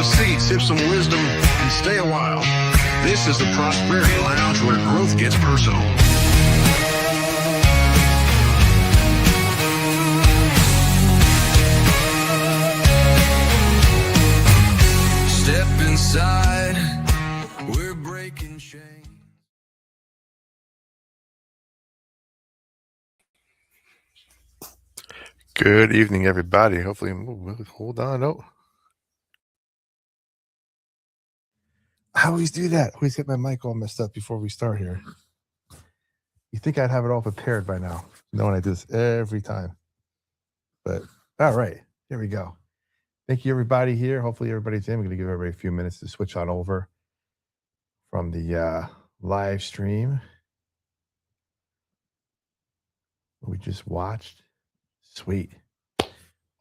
a seat, sip some wisdom, and stay a while. This is the Prosperity Lounge, where growth gets personal. Step inside, we're breaking chains. Good evening, everybody. Hopefully, hold on. Oh, I always do that. Always get my mic all messed up before we start here. You think I'd have it all prepared by now, knowing I do this every time. But all right, here we go. Thank you, everybody here. Hopefully, everybody's in. I'm going to give everybody a few minutes to switch on over from the live stream we just watched. Sweet,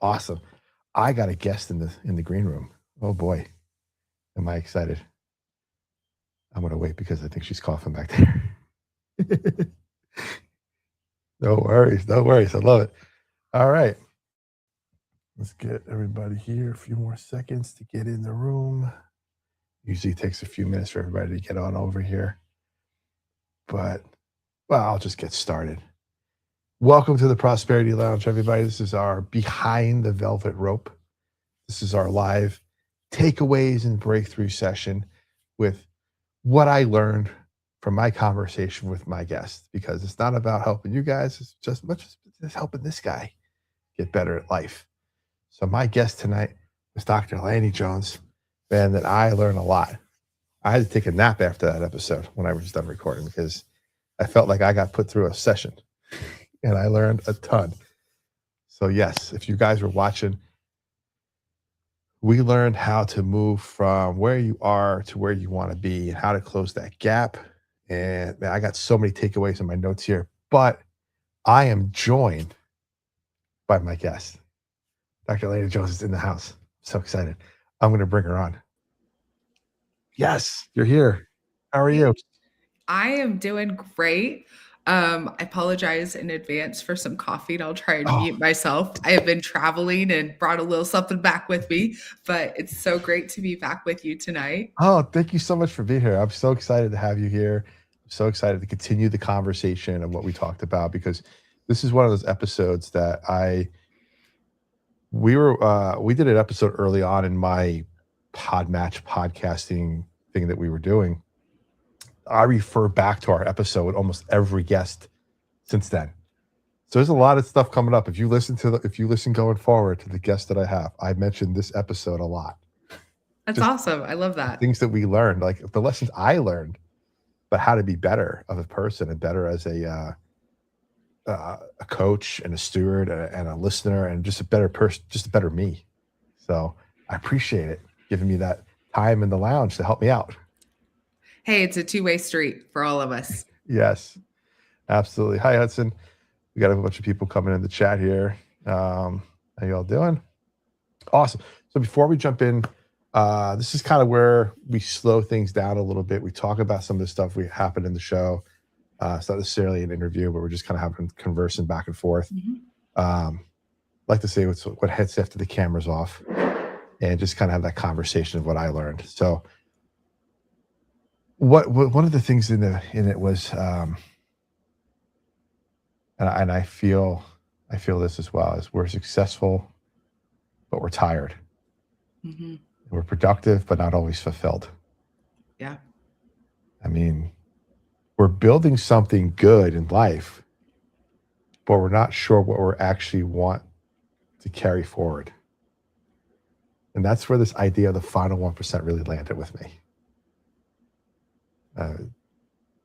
awesome. I got a guest in the green room. Oh boy, am I excited! I'm going to wait because I think she's coughing back there. No worries. No worries. I love it. All right. Let's get everybody here. A few more seconds to get in the room. Usually takes a few minutes for everybody to get on over here. But, well, I'll just get started. Welcome to the Prosperity Lounge, everybody. This is our Behind the Velvet Rope. This is our live takeaways and breakthrough session with what I learned from my conversation with my guest, because it's not about helping you guys. It's just much as helping this guy get better at life. So my guest tonight was Dr. Lani Jones. Man, that I learned a lot. I had to take a nap after that episode when I was done recording because I felt like I got put through a session and I learned a ton. So yes, if you guys were watching, we learned how to move from where you are to where you want to be and how to close that gap. And man, I got so many takeaways in my notes here, but I am joined by my guest. Dr. Lani Jones is in the house. I'm so excited. I'm going to bring her on. Yes, you're here. How are you? I am doing great. I apologize in advance for some coughing. I'll try and mute myself. I have been traveling and brought a little something back with me, but it's so great to be back with you tonight. Oh, thank you so much for being here. I'm so excited to have you here. I'm so excited to continue the conversation of what we talked about, because this is one of those episodes that we did an episode early on in my Podmatch podcasting thing that we were doing. I refer back to our episode with almost every guest since then. So there's a lot of stuff coming up. If you listen going forward to the guests that I have, I mentioned this episode a lot. That's awesome. I love that. Things that we learned, like the lessons I learned, but how to be better of a person and better as a coach and a steward and a listener and just a better person, just a better me. So I appreciate it giving me that time in the lounge to help me out. Hey, it's a two-way street for all of us. Yes, absolutely. Hi, Hudson. We got a bunch of people coming in the chat here. How y'all doing? Awesome. So before we jump in, this is kind of where we slow things down a little bit. We talk about some of the stuff we happened in the show. It's not necessarily an interview, but we're just kind of conversing back and forth. Mm-hmm. Like to say what hits after the camera's off, and just kind of have that conversation of what I learned. So, what one of the things in it was, and I feel this as well, is we're successful, but we're tired. Mm-hmm. We're productive, but not always fulfilled. Yeah. I mean, we're building something good in life, but we're not sure what we actually want to carry forward. And that's where this idea of the final 1% really landed with me.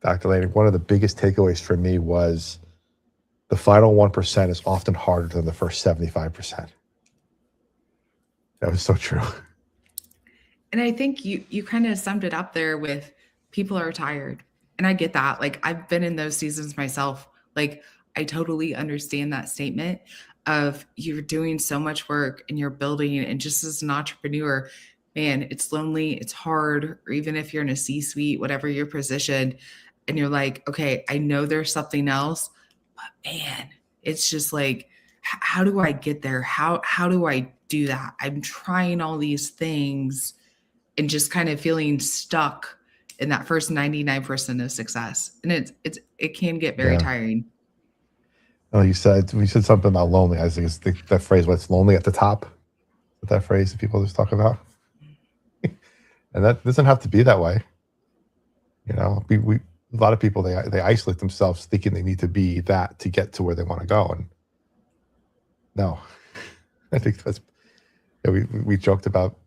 Dr. Lani, one of the biggest takeaways for me was the final 1% is often harder than the first 75%. That was so true. And I think you kind of summed it up there with people are tired. And I get that. Like, I've been in those seasons myself. Like, I totally understand that statement of you're doing so much work and you're building, and just as an entrepreneur, man, it's lonely, it's hard, or even if you're in a C-suite, whatever your position, and you're like, okay, I know there's something else, but man, it's just like, how do I get there? How do I do that? I'm trying all these things, and just kind of feeling stuck in that first 99% of success. And it can get very tiring. Oh, we said something about lonely. I think it's that phrase, what's lonely at the top? That phrase that people just talk about. And that doesn't have to be that way. We a lot of people, they isolate themselves thinking they need to be that to get to where they want to go. And no, I think that's, we joked about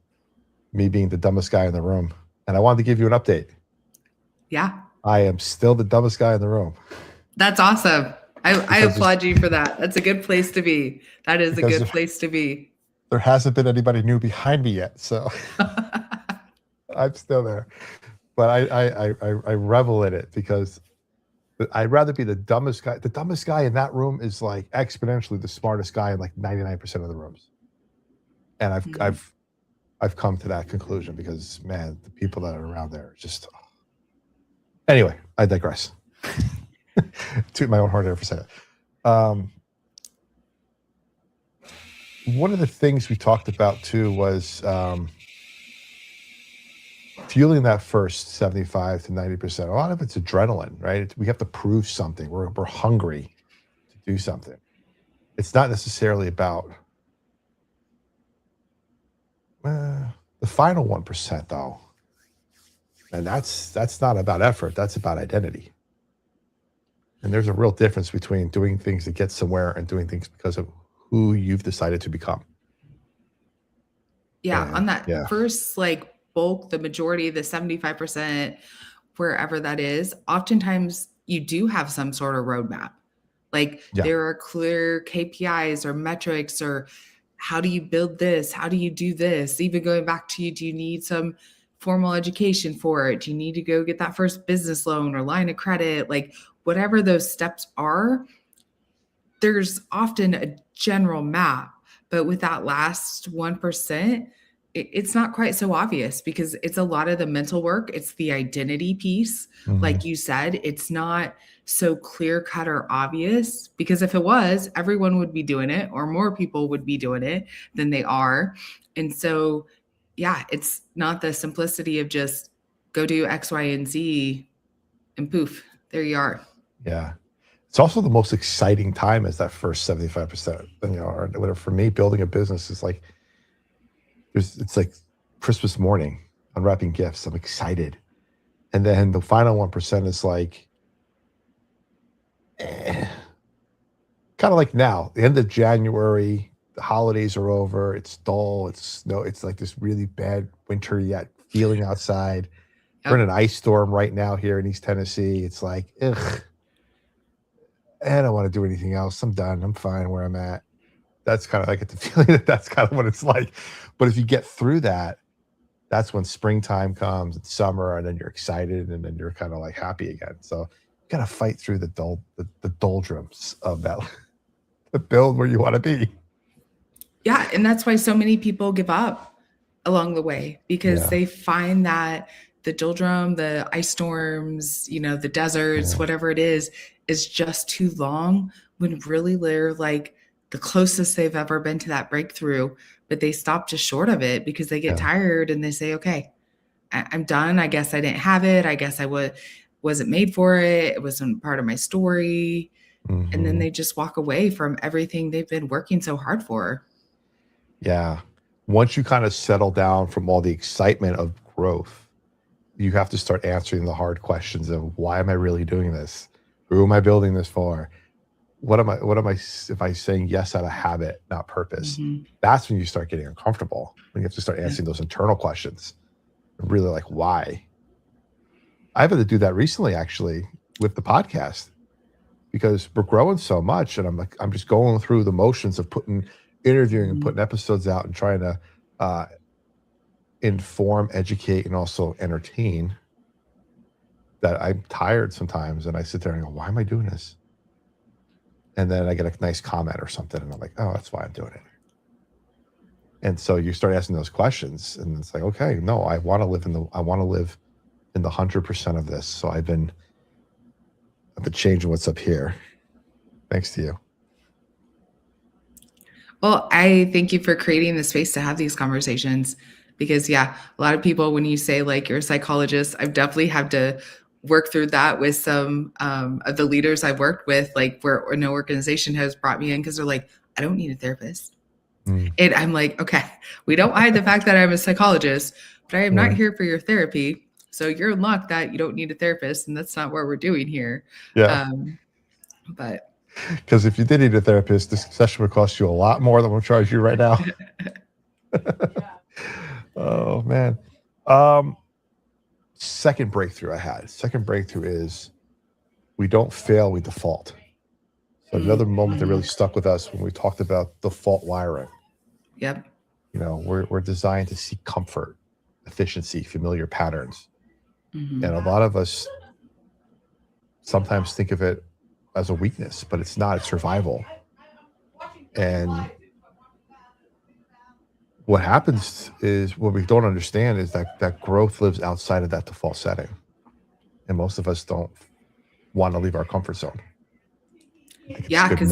me being the dumbest guy in the room. And I wanted to give you an update. Yeah. I am still the dumbest guy in the room. That's awesome. I applaud you for that. That's a good place to be. That is a good place to be. There hasn't been anybody new behind me yet, so I'm still there. But I revel in it because I'd rather be the dumbest guy. The dumbest guy in that room is like exponentially the smartest guy in like 99% of the rooms. And I've come to that conclusion because, man, the people that are around there are just. Anyway, I digress. Toot my own horn there for a second. One of the things we talked about too was fueling that first 75 to 90%. A lot of it's adrenaline, right? We have to prove something. We're hungry to do something. It's not necessarily about the final 1%, though. And that's not about effort. That's about identity. And there's a real difference between doing things to get somewhere and doing things because of who you've decided to become. Yeah, on that first like bulk, the majority, the 75%, wherever that is, oftentimes you do have some sort of roadmap. Like there are clear KPIs or metrics, or how do you build this? How do you do this? Even going back to, do you need some formal education for it? Do you need to go get that first business loan or line of credit? Like whatever those steps are, there's often a general map. But with that last 1%, it's not quite so obvious because it's a lot of the mental work. It's the identity piece. Mm-hmm. Like you said, it's not so clear cut or obvious, because if it was, everyone would be doing it, or more people would be doing it than they are. And so, yeah, it's not the simplicity of just go do X, Y, and Z and poof, there you are. Yeah. It's also the most exciting time is that first 75%. Or whatever. For me, building a business is like, it's like Christmas morning, unwrapping gifts. I'm excited. And then the final 1% is like, kind of like now, the end of January, the holidays are over. It's dull. It's snow. It's like this really bad winter yet feeling outside. Yep. We're in an ice storm right now here in East Tennessee. It's like, ugh. I don't want to do anything else. I'm done. I'm fine where I'm at. That's kind of, I get the feeling that that's kind of what it's like. But if you get through that, that's when springtime comes, it's summer, and then you're excited, and then you're kind of like happy again. So you got to fight through the doldrums of that to build where you want to be. Yeah, and that's why so many people give up along the way, because they find that the doldrum, the ice storms, the deserts, whatever it is just too long, when really they're like the closest they've ever been to that breakthrough, but they stop just short of it because they get tired and they say, okay, I'm done. I guess I didn't have it. I guess I wasn't made for it. It wasn't part of my story. Mm-hmm. And then they just walk away from everything they've been working so hard for. Yeah. Once you kind of settle down from all the excitement of growth, you have to start answering the hard questions of, why am I really doing this? Who am I building this for? What am I, if I'm saying yes out of habit, not purpose? Mm-hmm. That's when you start getting uncomfortable. When you have to start answering those internal questions. Really like, why? I've had to do that recently, actually, with the podcast, because we're growing so much. And I'm just going through the motions of interviewing and putting episodes out and trying to inform, educate, and also entertain, that I'm tired sometimes. And I sit there and go, why am I doing this? And then I get a nice comment or something, and I'm like, oh, that's why I'm doing it. And so you start asking those questions, and it's like, okay, no, I want to live in the 100% of this. So I've been changing what's up here. Thanks to you. Well, I thank you for creating the space to have these conversations. Because yeah, a lot of people, when you say like you're a psychologist, I've definitely had to work through that with some of the leaders I've worked with, like where no organization has brought me in because they're like, I don't need a therapist. And I'm like, okay, we don't hide the fact that I'm a psychologist, but I am not here for your therapy. So you're in luck that you don't need a therapist, and that's not what we're doing here. Yeah. But Because if you did need a therapist, this session would cost you a lot more than we'll charge you right now. Oh man. Second breakthrough I had. Second breakthrough is we don't fail, we default. So another moment that really stuck with us when we talked about default wiring. Yep. You know, we're designed to seek comfort, efficiency, familiar patterns. Mm-hmm. And a lot of us sometimes think of it as a weakness, but it's not, it's survival. And what happens is what we don't understand is that growth lives outside of that default setting. And most of us don't want to leave our comfort zone. Yeah, because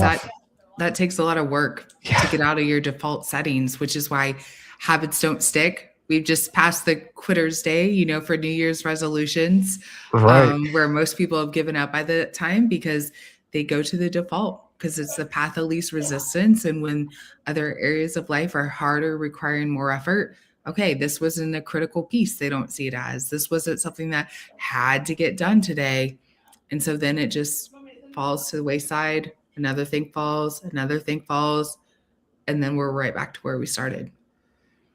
that takes a lot of work to get out of your default settings, which is why habits don't stick. We've just passed the quitter's day, you know, for New Year's resolutions, right. Where most people have given up by the time because they go to the default because it's the path of least resistance. And when other areas of life are harder, requiring more effort, okay, this wasn't a critical piece. They don't see it as this wasn't something that had to get done today. And so then it just falls to the wayside. Another thing falls, and then we're right back to where we started.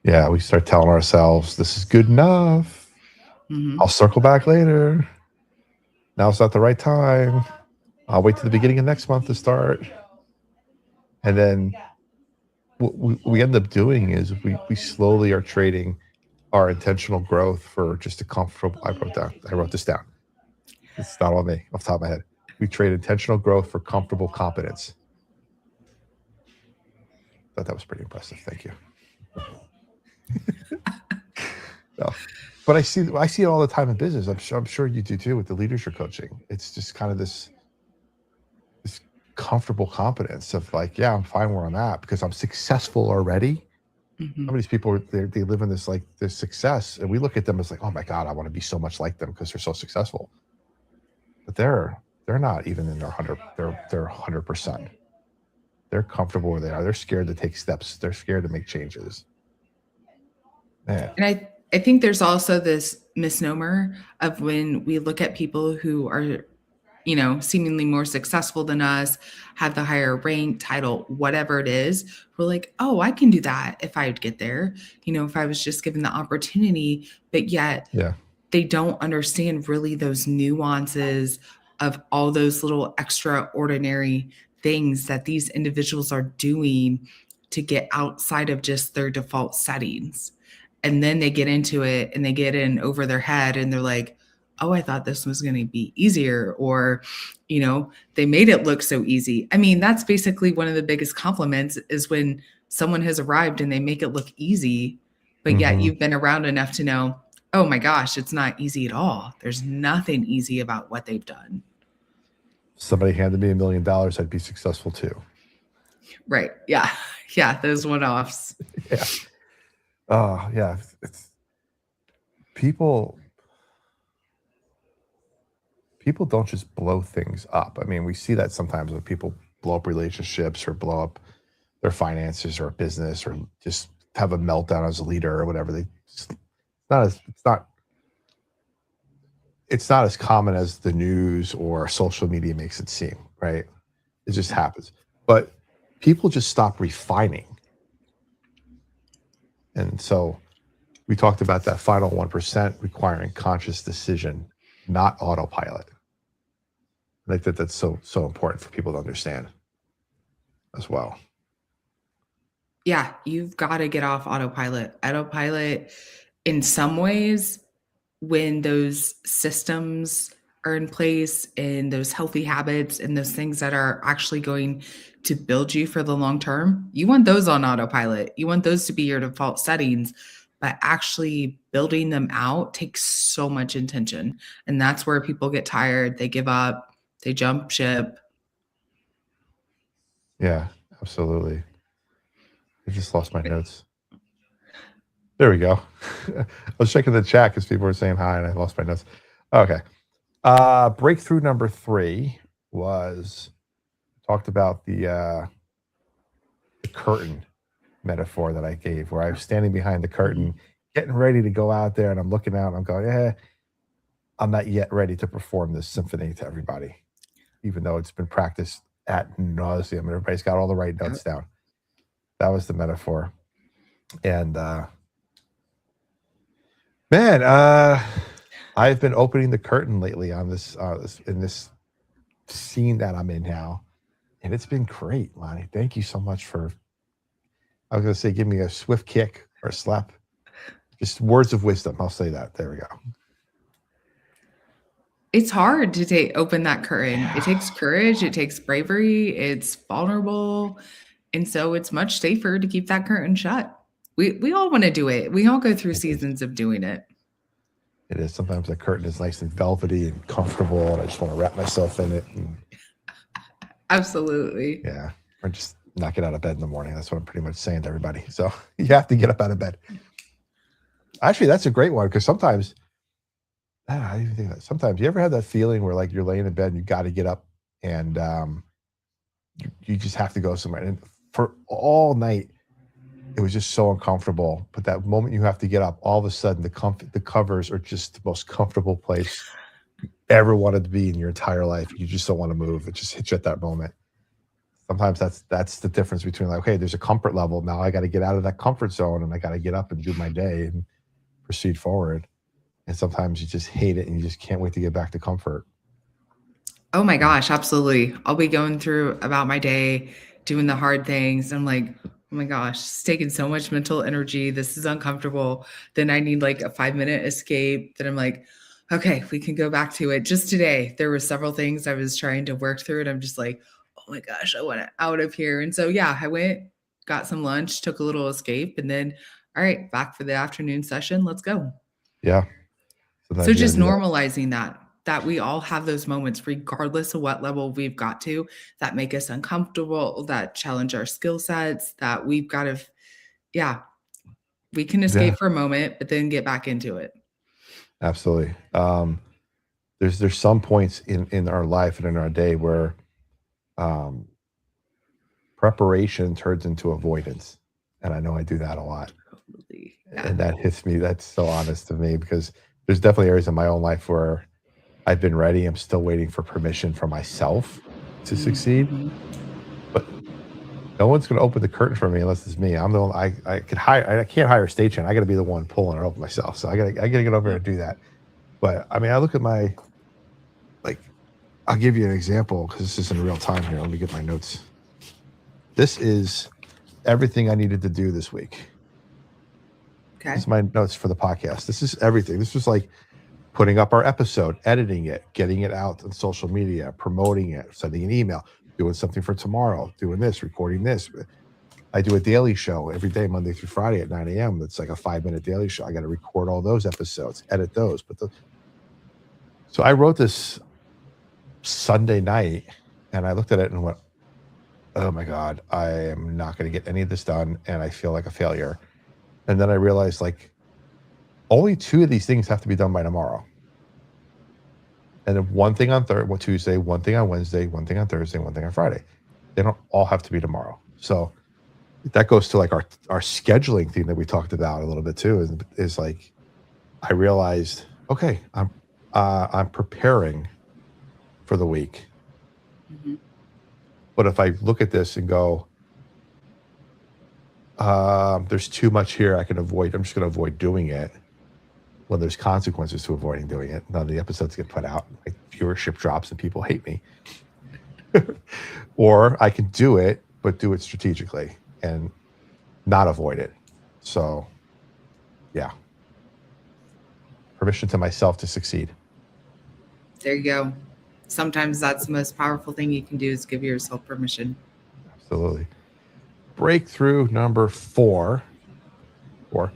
Yeah, we start telling ourselves, this is good enough. I'll circle back later. Now it's not the right time. I'll wait to the beginning of next month to start. And then what we end up doing is we slowly are trading our intentional growth for just a comfortable. I wrote this down. It's not on me, off the top of my head. We trade intentional growth for comfortable competence. Thought that was pretty impressive. Thank you. No. But I see it all the time in business. I'm sure you do too with the leaders you're coaching. It's just kind of this comfortable competence of like, yeah, I'm fine where I'm at because I'm successful already. Some of these people, they live in this success, and we look at them as like, oh my God, I want to be so much like them because they're so successful. But they're not even in their 100%. They're comfortable where they are. They're scared to take steps. They're scared to make changes. Man. And I think there's also this misnomer of when we look at people who are, you know, seemingly more successful than us, have the higher rank, title, whatever it is, we're like, oh, I can do that if I would get there, you know, if I was just given the opportunity. But yet they don't understand really those nuances of all those little extraordinary things that these individuals are doing to get outside of just their default settings. And then they get into it and they get in over their head and they're like, oh, I thought this was going to be easier. Or, you know, they made it look so easy. I mean, that's basically one of the biggest compliments is when someone has arrived and they make it look easy, but yet you've been around enough to know, oh my gosh, it's not easy at all. There's nothing easy about what they've done. Somebody handed me $1 million, I'd be successful too. Right. Yeah. Yeah. Those one-offs. Yeah. Oh, yeah. It's people don't just blow things up. I mean, we see that sometimes when people blow up relationships or blow up their finances or a business or just have a meltdown as a leader or whatever. It's not as common as the news or social media makes it seem, right? It just happens. But people just stop refining. And so we talked about that final 1% requiring conscious decision, not autopilot. I think that's so important for people to understand as well. Yeah, you've got to get off autopilot. Autopilot, in some ways, when those systems are in place and those healthy habits and those things that are actually going to build you for the long term, you want those on autopilot. You want those to be your default settings, but actually building them out takes so much intention. And that's where people get tired, they give up, they jump ship. Yeah, absolutely. I just lost my notes. There we go. I was checking the chat because people were saying hi and I lost my notes. Okay. Breakthrough number 3 was talked about the curtain metaphor that I gave, where I was standing behind the curtain, getting ready to go out there, and I'm looking out and I'm going, I'm not yet ready to perform this symphony to everybody, even though it's been practiced at nauseum and everybody's got all the right notes down. That was the metaphor. And man, I've been opening the curtain lately on this in this scene that I'm in now, and it's been great, Lani. Thank you so much for. I was going to say, give me a swift kick or a slap. Just words of wisdom. I'll say that. There we go. It's hard to open that curtain. It takes courage. It takes bravery. It's vulnerable. And so it's much safer to keep that curtain shut. We all want to do it. We all go through seasons of doing it. It is. Sometimes the curtain is nice and velvety and comfortable, and I just want to wrap myself in it. And, absolutely. Yeah. Or just not get out of bed in the morning. That's what I'm pretty much saying to everybody. So you have to get up out of bed. Actually, that's a great one, because sometimes, I don't know, I even think that sometimes you ever have that feeling where like you're laying in bed and you got to get up and you just have to go somewhere. And for all night, it was just so uncomfortable. But that moment you have to get up, all of a sudden the covers are just the most comfortable place you ever wanted to be in your entire life. You just don't want to move. It just hits you at that moment. Sometimes that's the difference between like, okay, there's a comfort level. Now I got to get out of that comfort zone and I got to get up and do my day and proceed forward. And sometimes you just hate it and you just can't wait to get back to comfort. Oh my gosh, absolutely. I'll be going through about my day, doing the hard things. I'm like, oh my gosh, it's taking so much mental energy. This is uncomfortable. Then I need like a 5-minute escape. Then I'm like, okay, we can go back to it. Just today, there were several things I was trying to work through, and I'm just like, oh my gosh, I want out of here. And so, yeah, I went, got some lunch, took a little escape, and then, all right, back for the afternoon session. Let's go. Yeah. So just normalizing that we all have those moments, regardless of what level we've got to, that make us uncomfortable, that challenge our skill sets, that we've got to, we can escape for a moment, but then get back into it. Absolutely. There's some points in our life and in our day where preparation turns into avoidance. And I know I do that a lot. Totally. Yeah. And that hits me. That's so honest to me, because there's definitely areas in my own life where I've been ready. I'm still waiting for permission from myself to succeed. But no one's going to open the curtain for me unless it's me. I'm the one. I can't hire a stagehand. I got to be the one pulling it open myself. So I got to get over there and do that. But I mean, I look at my, like, I'll give you an example because this is in real time here. Let me get my notes. This is everything I needed to do this week. Okay. This is my notes for the podcast. This is everything. This was like putting up our episode, editing it, getting it out on social media, promoting it, sending an email, doing something for tomorrow, doing this, recording this. I do a daily show every day, Monday through Friday at 9 a.m. It's like a 5-minute daily show. I got to record all those episodes, edit those. So I wrote this Sunday night, and I looked at it and went, oh my God, I am not going to get any of this done, and I feel like a failure. And then I realized, like, only 2 of these things have to be done by tomorrow. And then one thing on Tuesday, one thing on Wednesday, one thing on Thursday, one thing on Friday. They don't all have to be tomorrow. So that goes to like our scheduling thing that we talked about a little bit too, is like, I realized, okay, I'm preparing for the week. Mm-hmm. But if I look at this and go, there's too much here I can avoid, I'm just going to avoid doing it. Well, there's consequences to avoiding doing it. None of the episodes get put out. Like, viewership drops and people hate me. Or I can do it, but do it strategically and not avoid it. So, yeah. Permission to myself to succeed. There you go. Sometimes that's the most powerful thing you can do, is give yourself permission. Absolutely. Breakthrough number 4, or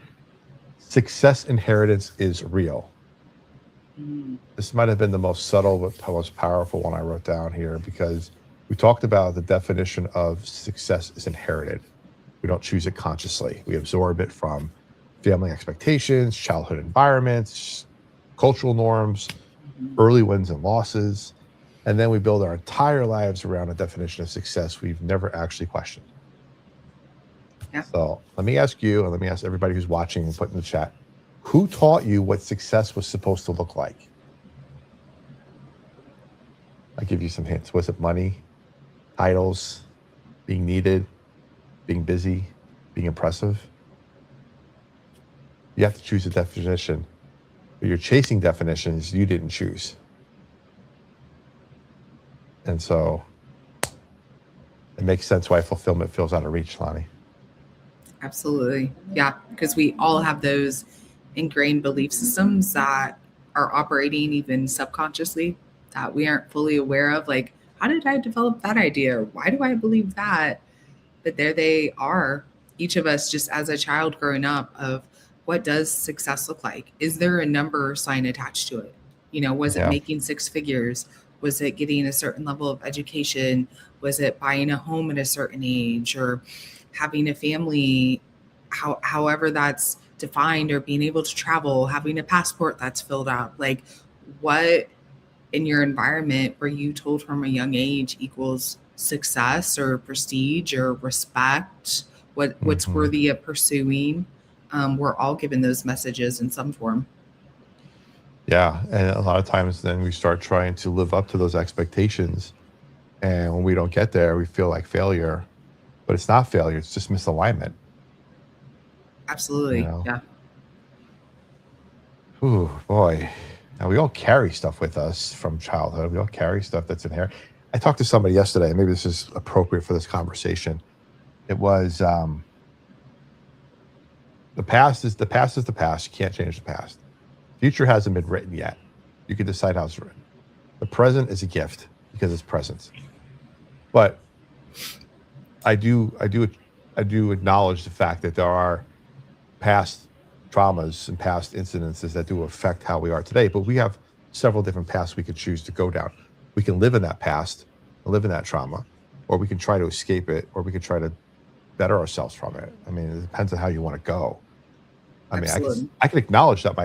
success inheritance is real. This might have been the most subtle but most powerful one I wrote down here, because we talked about the definition of success is inherited. We don't choose it consciously. We absorb it from family expectations, childhood environments, cultural norms, early wins and losses. And then we build our entire lives around a definition of success we've never actually questioned. Yeah. So let me ask you, and let me ask everybody who's watching and put in the chat, who taught you what success was supposed to look like? I'll give you some hints. Was it money, titles, being needed, being busy, being impressive? You have to choose a definition, but you're chasing definitions you didn't choose. And so it makes sense why fulfillment feels out of reach, Lani. Absolutely. Yeah. Because we all have those ingrained belief systems that are operating even subconsciously that we aren't fully aware of. Like, how did I develop that idea? Why do I believe that? But there they are, each of us just as a child growing up, of what does success look like? Is there a number sign attached to it? Was it making six figures? Was it getting a certain level of education? Was it buying a home at a certain age, or having a family, however that's defined, or being able to travel, having a passport that's filled out? Like, what in your environment were you told from a young age equals success or prestige or respect? What's worthy of pursuing? We're all given those messages in some form. Yeah. And a lot of times then we start trying to live up to those expectations. And when we don't get there, we feel like failure. But it's not failure, it's just misalignment. Absolutely. Yeah. Ooh, boy. Now, we all carry stuff with us from childhood. We all carry stuff that's inherent. I talked to somebody yesterday, maybe this is appropriate for this conversation. It was the past is the past. You can't change the past. Future hasn't been written yet. You can decide how it's written. The present is a gift because it's present. But I do acknowledge the fact that there are past traumas and past incidences that do affect how we are today. But we have several different paths we could choose to go down. We can live in that past, live in that trauma, or we can try to escape it, or we can try to better ourselves from it. I mean, it depends on how you want to go. I mean, I can acknowledge that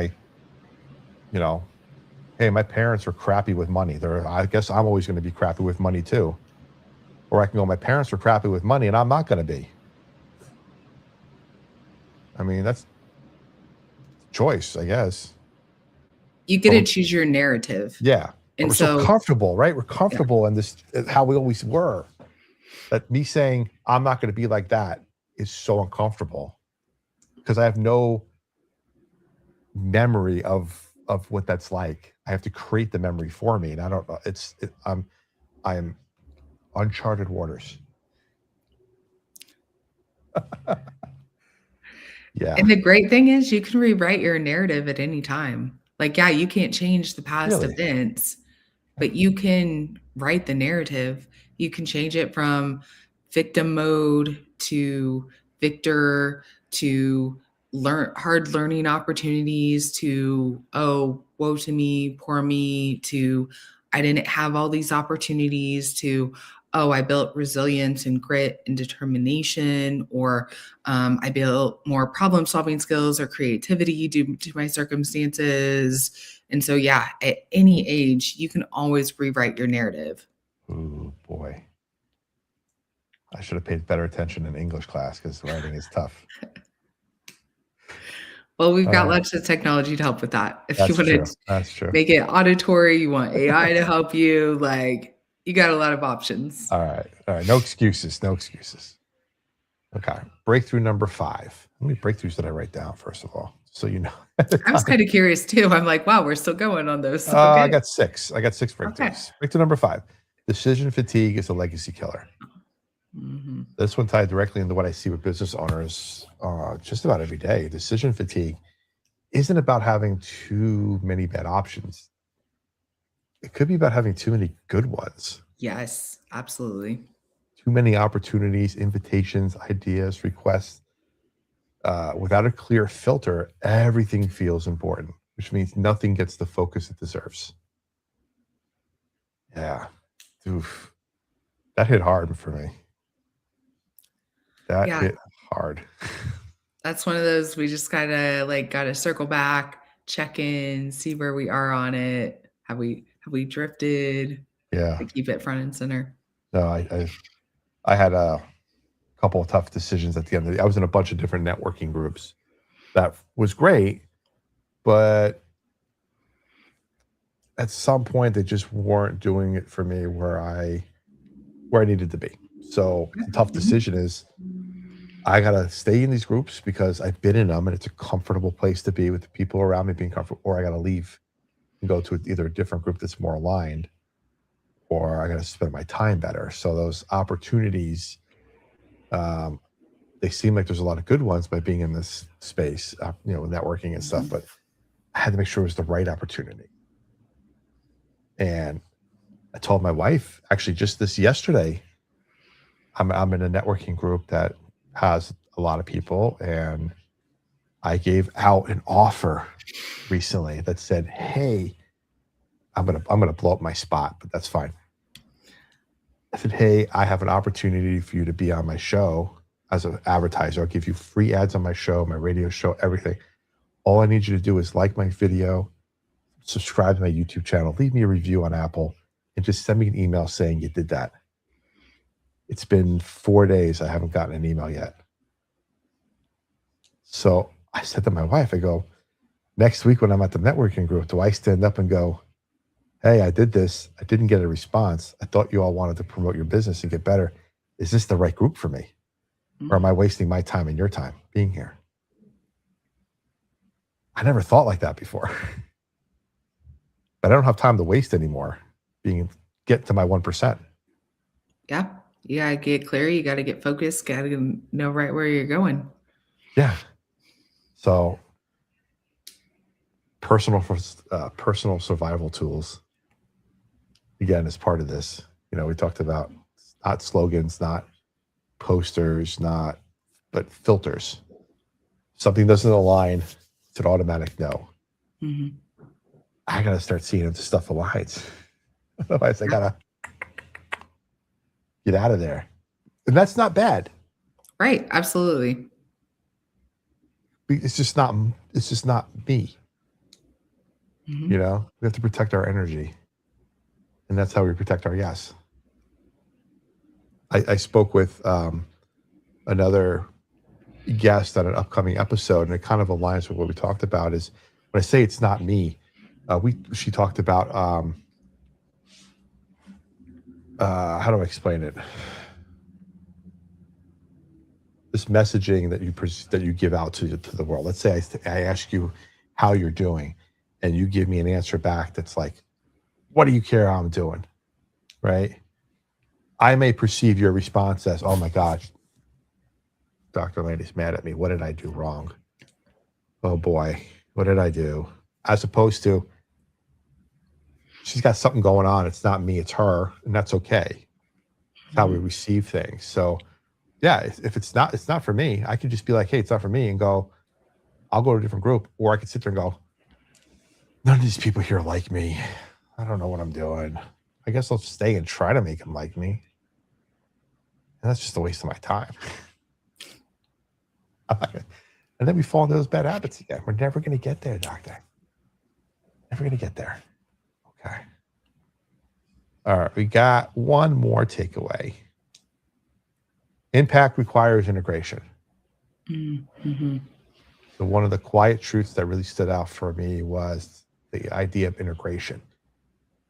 hey, my parents were crappy with money. I guess I'm always going to be crappy with money too. Or I can go, my parents were crappy with money and I'm not going to be. I mean, that's choice, I guess. You get to choose your narrative. Yeah. And we're so comfortable, right? We're comfortable in this, how we always were. That me saying, I'm not going to be like that is so uncomfortable because I have no memory of what that's like. I have to create the memory for me. And I don't know. I am uncharted waters. Yeah. And the great thing is you can rewrite your narrative at any time. Like, yeah, you can't change the past events, but you can write the narrative. You can change it from victim mode to victor to hard learning opportunities to, oh, woe to me, poor me, to I didn't have all these opportunities, to, oh, I built resilience and grit and determination, or I built more problem solving skills or creativity due to my circumstances. And so, yeah, at any age, you can always rewrite your narrative. Oh, boy. I should have paid better attention in English class because writing is tough. Well, we've got lots of technology to help with that. If you want to make it auditory, you want AI to help you, like, you got a lot of options. All right. No excuses. Okay. Breakthrough number 5. How many breakthroughs did I write down, first of all? So you know. I was kind of curious too. I'm like, wow, we're still going on those. Okay. I got 6. I got 6 breakthroughs. Okay. Breakthrough number 5. Decision fatigue is a legacy killer. Mm-hmm. This one tied directly into what I see with business owners just about every day. Decision fatigue isn't about having too many bad options. It could be about having too many good ones. Yes, absolutely. Too many opportunities, invitations, ideas, requests. Without a clear filter, everything feels important, which means nothing gets the focus it deserves. Yeah. Oof. That hit hard for me. Hit hard. That's one of those we just gotta circle back, check in, see where we are on it. Have we drifted? Yeah. To keep it front and center. No, I had a couple of tough decisions at the end of the day. I was in a bunch of different networking groups. That was great, but at some point they just weren't doing it for me where I needed to be. So the tough decision is I gotta stay in these groups because I've been in them and it's a comfortable place to be with the people around me being comfortable, or I gotta leave and go to either a different group that's more aligned, or I gotta spend my time better. So those opportunities, they seem like there's a lot of good ones by being in this space, networking and stuff, but I had to make sure it was the right opportunity. And I told my wife, actually, just this yesterday, I'm in a networking group that has a lot of people, and I gave out an offer recently that said, "Hey, I'm gonna blow up my spot, but that's fine." I said, "Hey, I have an opportunity for you to be on my show as an advertiser. I'll give you free ads on my show, my radio show, everything. All I need you to do is like my video, subscribe to my YouTube channel, leave me a review on Apple, and just send me an email saying you did that." It's been 4 days. I haven't gotten an email yet. So I said to my wife, I go, next week when I'm at the networking group, do I stand up and go, "Hey, I did this. I didn't get a response. I thought you all wanted to promote your business and get better. Is this the right group for me? Or am I wasting my time and your time being here?" I never thought like that before. But I don't have time to waste anymore get to my 1%. Yeah. You gotta get clear. You gotta get focused. Gotta know right where you're going. Yeah. So personal survival tools, again, is part of this. We talked about not slogans, not posters, but filters. Something doesn't align, it's an automatic no. Mm-hmm. I gotta start seeing if the stuff aligns. Otherwise, I gotta get out of there. And that's not bad. Right. Absolutely. It's just not me. Mm-hmm. We have to protect our energy. And that's how we protect our yes. I spoke with another guest on an upcoming episode, and it kind of aligns with what we talked about. Is when I say it's not me, she talked about how do I explain it? This messaging that you give out to the world. Let's say I ask you how you're doing, and you give me an answer back that's like, "What do you care how I'm doing?" Right? I may perceive your response as, "Oh my gosh, Dr. Lani's mad at me. What did I do wrong? Oh boy, what did I do?" As opposed to, she's got something going on. It's not me, it's her, and that's okay. It's how we receive things. So yeah, if it's not for me, I could just be like, "Hey, it's not for me," and go, I'll go to a different group. Or I could sit there and go, "None of these people here like me. I don't know what I'm doing. I guess I'll stay and try to make them like me." And that's just a waste of my time. And then we fall into those bad habits again. We're never going to get there, doctor. Never going to get there. Okay. All right. We got one more takeaway. Impact requires integration. Mm-hmm. So one of the quiet truths that really stood out for me was the idea of integration,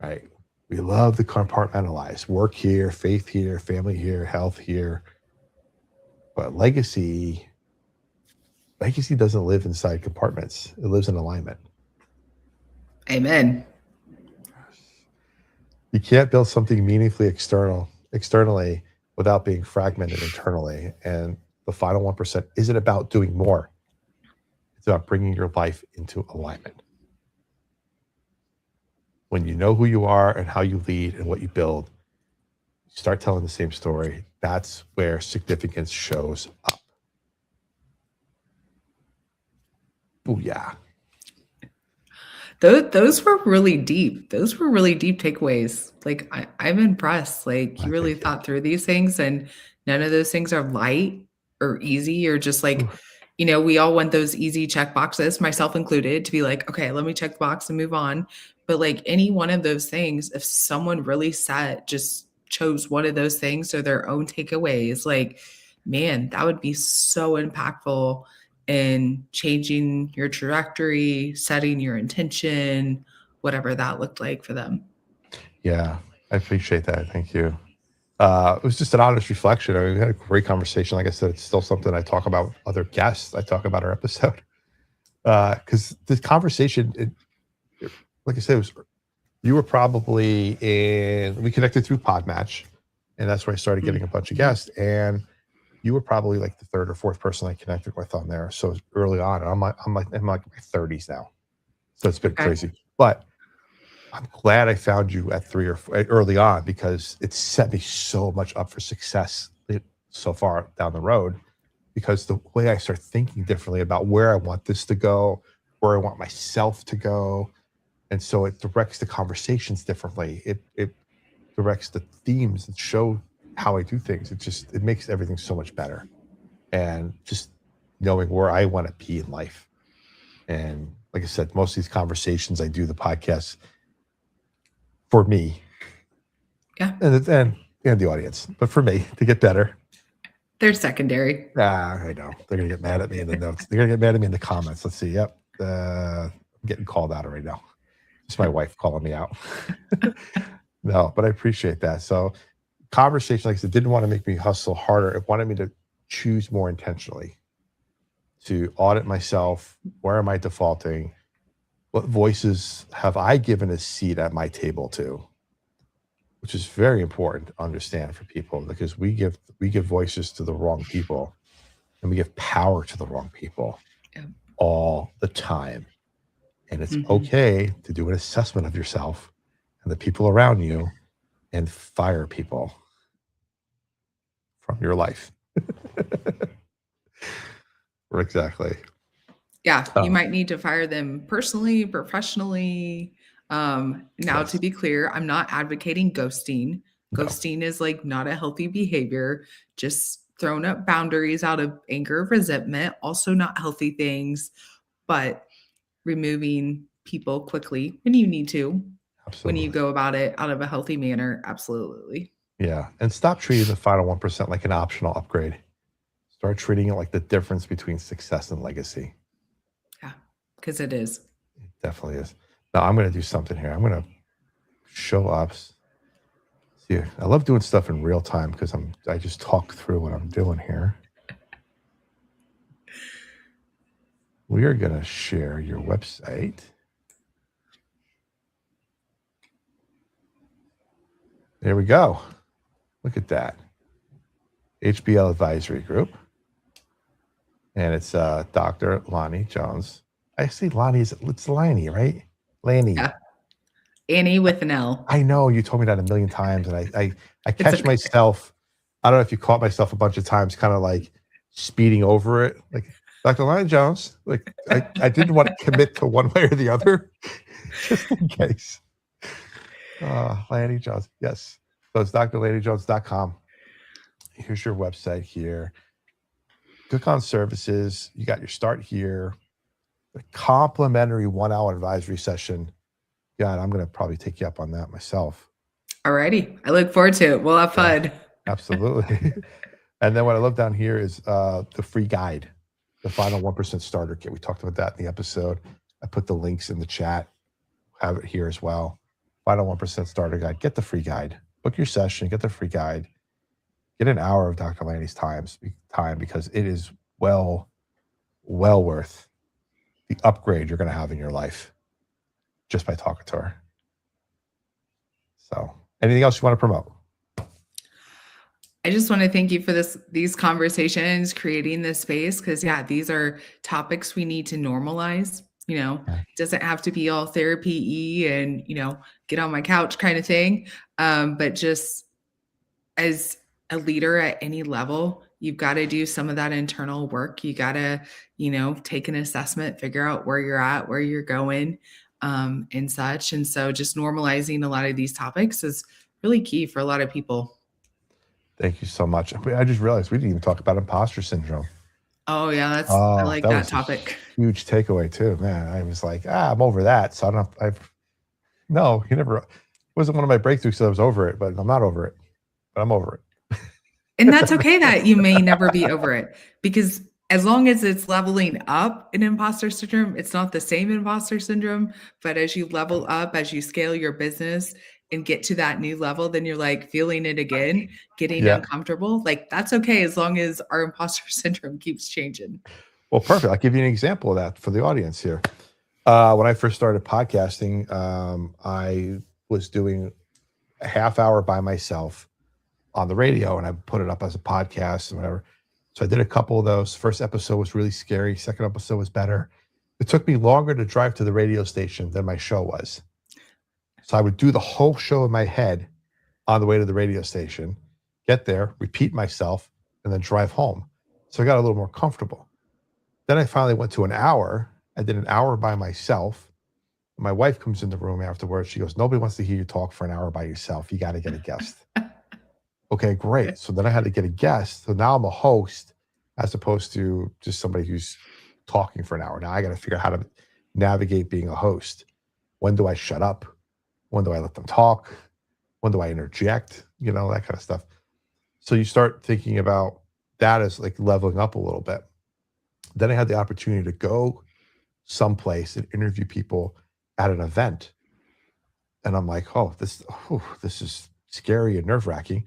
right? We love to compartmentalize: work here, faith here, family here, health here. But legacy doesn't live inside compartments. It lives in alignment. Amen. You can't build something meaningfully externally without being fragmented internally. And the final 1% isn't about doing more. It's about bringing your life into alignment. When you know who you are and how you lead and what you build, you start telling the same story. That's where significance shows up. Booyah. Those were really deep. Those were really deep takeaways. Like I'm impressed. Like you really thought through these things, and none of those things are light or easy or just like, we all want those easy check boxes, myself included, to be like, okay, let me check the box and move on. But like any one of those things, if someone really just chose one of those things or their own takeaways, like, man, that would be so impactful in changing your trajectory, setting your intention, whatever that looked like for them. Yeah, I appreciate that. Thank you. It was just an honest reflection. I mean, we had a great conversation. Like I said, it's still something I talk about with other guests. I talk about our episode because this conversation, like I said, you were probably we connected through Podmatch, and that's where I started getting a bunch of guests. And you were probably like the third or fourth person I connected with on there. So early on, I'm like in my 30s now, so it's been crazy. But I'm glad I found you at 3 or 4 early on, because it set me so much up for success so far down the road, because the way I start thinking differently about where I want this to go, where I want myself to go. And so it directs the conversations differently. It directs the themes and show how I do things. It makes everything so much better. And just knowing where I want to be in life. And like I said, most of these conversations I do, the podcasts, for me, and the audience, but for me to get better. They're secondary. I know they're gonna get mad at me in the notes. They're gonna get mad at me in the comments. Let's see. Yep, I'm getting called out right now. It's my wife calling me out. No, but I appreciate that. So, conversation, like I said, didn't want to make me hustle harder. It wanted me to choose more intentionally, to audit myself. Where am I defaulting? What voices have I given a seat at my table to? Which is very important to understand for people, because we give voices to the wrong people, and we give power to the wrong people all the time. And it's okay to do an assessment of yourself and the people around you and fire people from your life. Exactly. Yeah, you might need to fire them personally, professionally. Now, to be clear, I'm not advocating ghosting. Ghosting is like not a healthy behavior. Just throwing up boundaries out of anger, resentment, also not healthy things, but removing people quickly when you need to, when you go about it out of a healthy manner. Absolutely. Yeah. And stop treating the final 1% like an optional upgrade. Start treating it like the difference between success and legacy. Yeah, because it is. It definitely is. Now I'm going to do something here. I'm going to show up. See, I love doing stuff in real time because I just talk through what I'm doing here. We are going to share your website. There we go. Look at that. HBL Advisory Group. And it's Dr. Lani Jones. I see Lani, it's Lani, right? Lani. Yeah. Annie with an L. I know you told me that a million times, and I catch myself. I don't know if you caught myself a bunch of times, kind of like speeding over it, like Dr. Lani Jones. Like I didn't want to commit to one way or the other, just in case. Lani Jones, yes. So it's drlanijones.com. Here's your website here. Click on services. You got your start here. The complimentary 1-hour advisory session. God, I'm going to probably take you up on that myself. Alrighty. I look forward to it. We'll have fun. Absolutely. And then what I love down here is the free guide, the final 1% starter kit. We talked about that in the episode. I put the links in the chat. Have it here as well. Final 1% starter guide. Get the free guide. Book your session. Get the free guide. Get an hour of Dr. Lani's time, because it is well worth the upgrade you're going to have in your life just by talking to her. So, anything else you want to promote? I just want to thank you for these conversations, creating this space, because these are topics we need to normalize. It doesn't have to be all therapy-y and, get on my couch kind of thing. But just as a leader at any level, you've got to do some of that internal work. You got to, take an assessment, figure out where you're at, where you're going, and such. And so just normalizing a lot of these topics is really key for a lot of people. Thank you so much. I just realized we didn't even talk about imposter syndrome. Oh yeah, I Oh, like that that was a topic. huge takeaway too, man. I was like, I'm over that. So I don't. No, you never. It wasn't one of my breakthroughs. So I was over it, but I'm not over it. But I'm over it. And that's okay that you may never be over it, because as long as it's leveling up in imposter syndrome, it's not the same imposter syndrome. But as you level up, as you scale your business and get to that new level, then you're like feeling it again, getting Yeah. uncomfortable. Like that's okay as long as our imposter syndrome keeps changing. Well, perfect. I'll give you an example of that for the audience here. When I first started podcasting, I was doing a half hour by myself on the radio, and I put it up as a podcast and whatever. So I did a couple of those. First episode was really scary. Second episode was better. It took me longer to drive to the radio station than my show was. So I would do the whole show in my head on the way to the radio station, get there, repeat myself, and then drive home. So I got a little more comfortable. Then I finally went to an hour. I did an hour by myself. My wife comes in the room afterwards. She goes, nobody wants to hear you talk for an hour by yourself. You got to get a guest. Okay, great. So then I had to get a guest. So now I'm a host as opposed to just somebody who's talking for an hour. Now I got to figure out how to navigate being a host. When do I shut up? When do I let them talk? When do I interject? You know, that kind of stuff. So you start thinking about that as like leveling up a little bit. Then I had the opportunity to go someplace and interview people at an event. And I'm like, this is scary and nerve-wracking.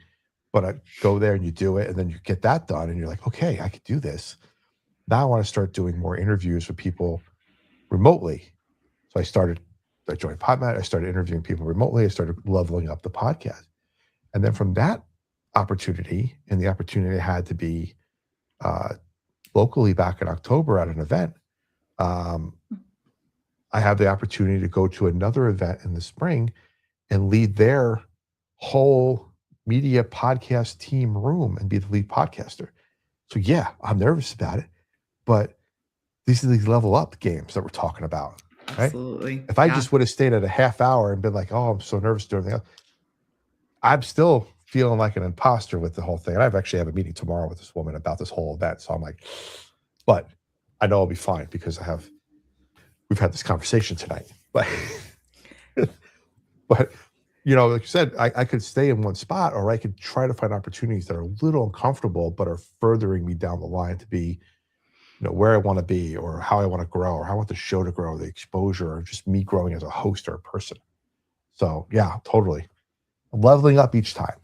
But I go there and you do it, and then you get that done, and you're like, okay, I could do this. Now I want to start doing more interviews with people remotely. So I joined PodMat. I started interviewing people remotely. I started leveling up the podcast. And then from that opportunity, and the opportunity I had to be locally back in October at an event, I have the opportunity to go to another event in the spring and lead their whole media podcast team room and be the lead podcaster. So yeah, I'm nervous about it, but these are these level up games that we're talking about, right? Absolutely. If I Yeah. just would have stayed at a half hour and been like, I'm so nervous to do everything else, I'm still feeling like an imposter with the whole thing. And I've actually have a meeting tomorrow with this woman about this whole event. So I'm like, but I know I'll be fine because we've had this conversation tonight. But you know, like you said, I could stay in one spot, or I could try to find opportunities that are a little uncomfortable, but are furthering me down the line to be, you know, where I want to be, or how I want to grow, or how I want the show to grow, the exposure, or just me growing as a host or a person. So yeah, totally. Leveling up each time.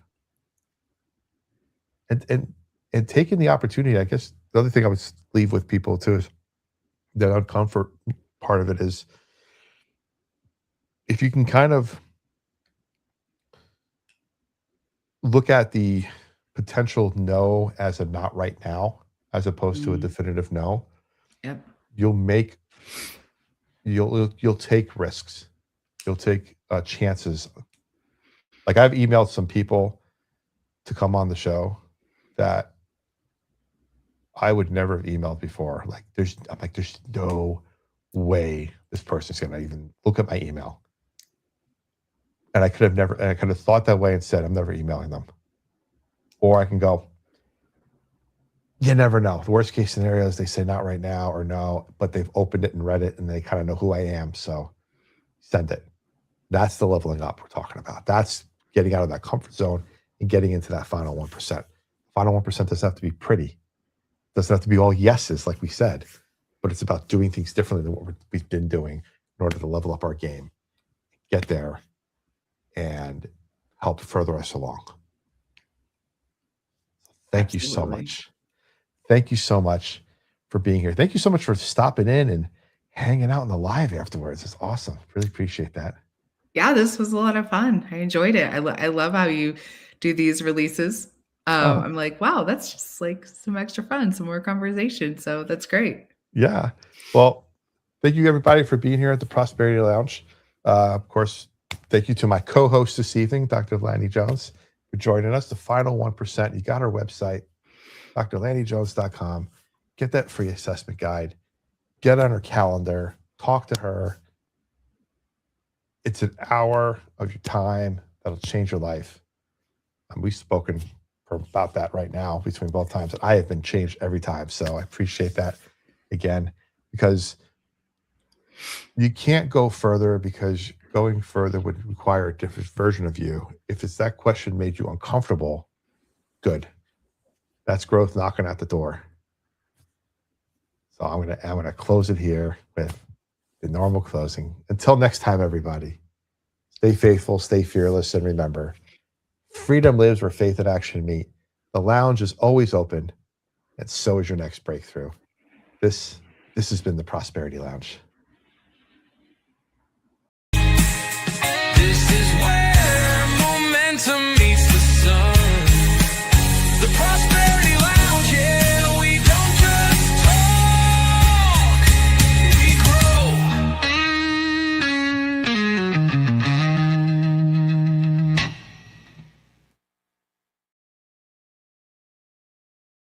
And taking the opportunity, I guess the other thing I would leave with people too is the uncomfort part of it is if you can kind of look at the potential no as a not right now, as opposed to a definitive no. Yep. You'll take risks. You'll take chances. Like I've emailed some people to come on the show that I would never have emailed before. Like there's no way this person's gonna even look at my email. And I could have thought that way and said, I'm never emailing them. Or I can go, you never know. The worst case scenario is they say not right now or no, but they've opened it and read it and they kind of know who I am. So send it. That's the leveling up we're talking about. That's getting out of that comfort zone and getting into that final 1%. Final 1% doesn't have to be pretty. It doesn't have to be all yeses, like we said, but it's about doing things differently than what we've been doing in order to level up our game, get there, and help further us along. Thank you so much. Thank you so much for being here. Thank you so much for stopping in and hanging out in the live afterwards. It's awesome. Really appreciate that. Yeah, this was a lot of fun. I enjoyed it. I love how you do these releases. I'm like, wow, that's just like some extra fun, some more conversation. So that's great. Yeah. Well, thank you everybody for being here at the Prosperity Lounge. Of course, thank you to my co-host this evening, Dr. Lani Jones, for joining us. The final 1%. You got our website, drlanijones.com. Get that free assessment guide. Get on her calendar. Talk to her. It's an hour of your time that'll change your life. And we've spoken for about that right now between both times. I have been changed every time. So I appreciate that again, because you can't go further, because going further would require a different version of you. If it's that question made you uncomfortable, good. That's growth knocking at the door. So I'm gonna close it here with the normal closing. Until next time, everybody, stay faithful, stay fearless, and remember, freedom lives where faith and action meet. The lounge is always open, and so is your next breakthrough. This has been the Prosperity Lounge. This is